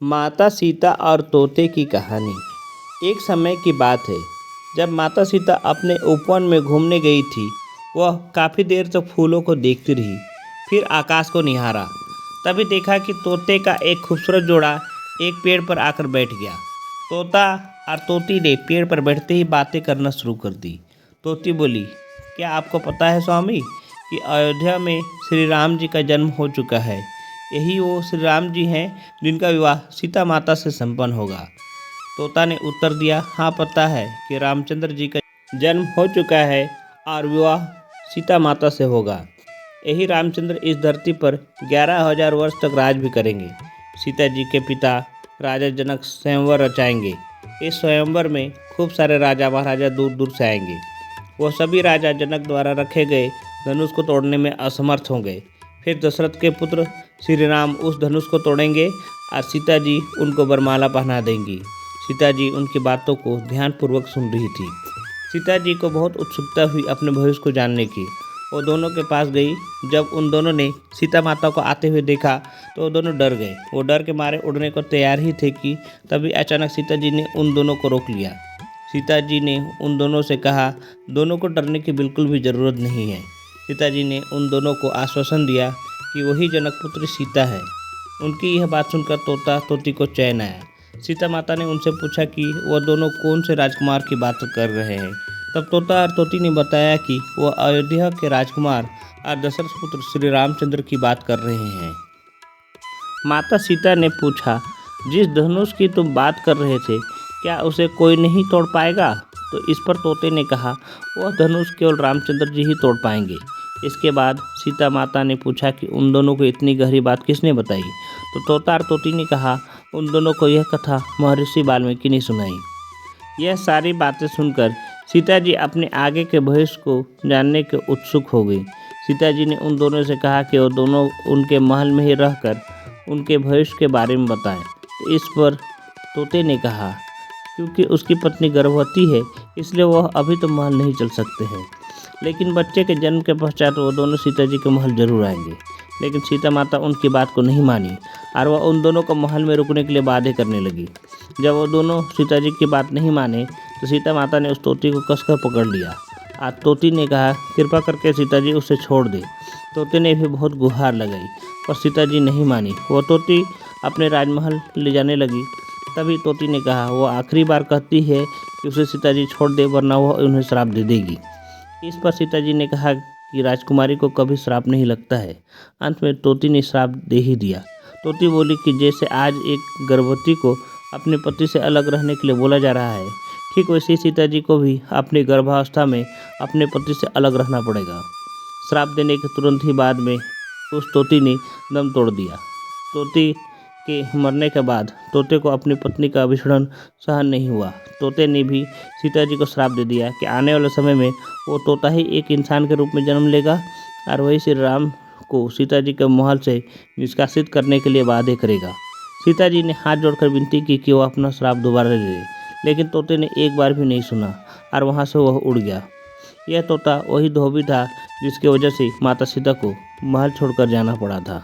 माता सीता और तोते की कहानी। एक समय की बात है जब माता सीता अपने उपवन में घूमने गई थी। वह काफ़ी देर तक फूलों को देखती रही, फिर आकाश को निहारा। तभी देखा कि तोते का एक खूबसूरत जोड़ा एक पेड़ पर आकर बैठ गया। तोता और तोती ने पेड़ पर बैठते ही बातें करना शुरू कर दी। तोती बोली, क्या आपको पता है स्वामी कि अयोध्या में श्री राम जी का जन्म हो चुका है। यही वो श्री राम जी हैं जिनका विवाह सीता माता से संपन्न होगा। तोता ने उत्तर दिया, हाँ पता है कि रामचंद्र जी का जन्म हो चुका है और विवाह सीता माता से होगा। यही रामचंद्र इस धरती पर 11,000 वर्ष तक राज भी करेंगे। सीता जी के पिता राजा जनक स्वयंवर रचाएंगे। इस स्वयंवर में खूब सारे राजा महाराजा दूर दूर से आएंगे। वह सभी राजा जनक द्वारा रखे गए धनुष को तोड़ने में असमर्थ होंगे। फिर दशरथ के पुत्र श्री राम उस धनुष को तोड़ेंगे और सीता जी उनको वरमाला पहना देंगी। सीता जी उनकी बातों को ध्यानपूर्वक सुन रही थी। सीता जी को बहुत उत्सुकता हुई अपने भविष्य को जानने की। वो दोनों के पास गई। जब उन दोनों ने सीता माता को आते हुए देखा तो वो दोनों डर गए। वो डर के मारे उड़ने को तैयार ही थे कि तभी अचानक सीता जी ने उन दोनों को रोक लिया। सीता जी ने उन दोनों से कहा, दोनों को डरने की बिल्कुल भी ज़रूरत नहीं है। सीता जी ने उन दोनों को आश्वासन दिया कि वही जनकपुत्री सीता है। उनकी यह बात सुनकर तोता तोती को चैन आया। सीता माता ने उनसे पूछा कि वह दोनों कौन से राजकुमार की बात कर रहे हैं। तब तोता और तोती ने बताया कि वह अयोध्या के राजकुमार और दशरथ पुत्र श्री रामचंद्र की बात कर रहे हैं। माता सीता ने पूछा, जिस धनुष की तुम बात कर रहे थे क्या उसे कोई नहीं तोड़ पाएगा। तो इस पर तोते ने कहा, वह धनुष केवल रामचंद्र जी ही तोड़ पाएंगे। इसके बाद सीता माता ने पूछा कि उन दोनों को इतनी गहरी बात किसने बताई। तो तोता और तोती ने कहा, उन दोनों को यह कथा महर्षि वाल्मीकि ने सुनाई। यह सारी बातें सुनकर सीता जी अपने आगे के भविष्य को जानने के उत्सुक हो गई। सीता जी ने उन दोनों से कहा कि वो दोनों उनके महल में ही रहकर उनके भविष्य के बारे में बताएं। तो इस पर तोते ने कहा, क्योंकि उसकी पत्नी गर्भवती है इसलिए वह अभी तो महल नहीं चल सकते हैं, लेकिन बच्चे के जन्म के पश्चात वो दोनों सीता जी के महल जरूर आएंगे। लेकिन सीता माता उनकी बात को नहीं मानी और वह उन दोनों को महल में रुकने के लिए बातें करने लगी। जब वो दोनों सीता जी की बात नहीं माने तो सीता माता ने उस तोती को कसकर पकड़ लिया और तोती ने कहा, कृपा करके सीता जी उसे छोड़ दे। तोते ने भी बहुत गुहार लगाई पर सीता जी नहीं मानी। वह तोती अपने राजमहल ले जाने लगी। तभी तोती ने कहा, वो आखिरी बार कहती है कि उसे सीता जी छोड़ दे वरना वह उन्हें श्राप दे देगी। इस पर सीता जी ने कहा कि राजकुमारी को कभी श्राप नहीं लगता है। अंत में तोती ने श्राप दे ही दिया। तोती बोली कि जैसे आज एक गर्भवती को अपने पति से अलग रहने के लिए बोला जा रहा है, ठीक वैसे ही सीता जी को भी अपनी गर्भावस्था में अपने पति से अलग रहना पड़ेगा। श्राप देने के तुरंत ही बाद में उस तोती ने दम तोड़ दिया। तोती के मरने के बाद तोते को अपनी पत्नी का अभिषेक सहन नहीं हुआ। तोते ने भी सीता जी को श्राप दे दिया कि आने वाले समय में वो तोता ही एक इंसान के रूप में जन्म लेगा और वही श्री राम को सीता जी के महल से निष्कासित करने के लिए वादे करेगा। सीता जी ने हाथ जोड़कर विनती की कि वह अपना श्राप दोबारा ले ले, लेकिन तोते ने एक बार भी नहीं सुना और वहाँ से वह उड़ गया। यह तोता वही धोबी था जिसकी वजह से माता सीता को महल छोड़कर जाना पड़ा था।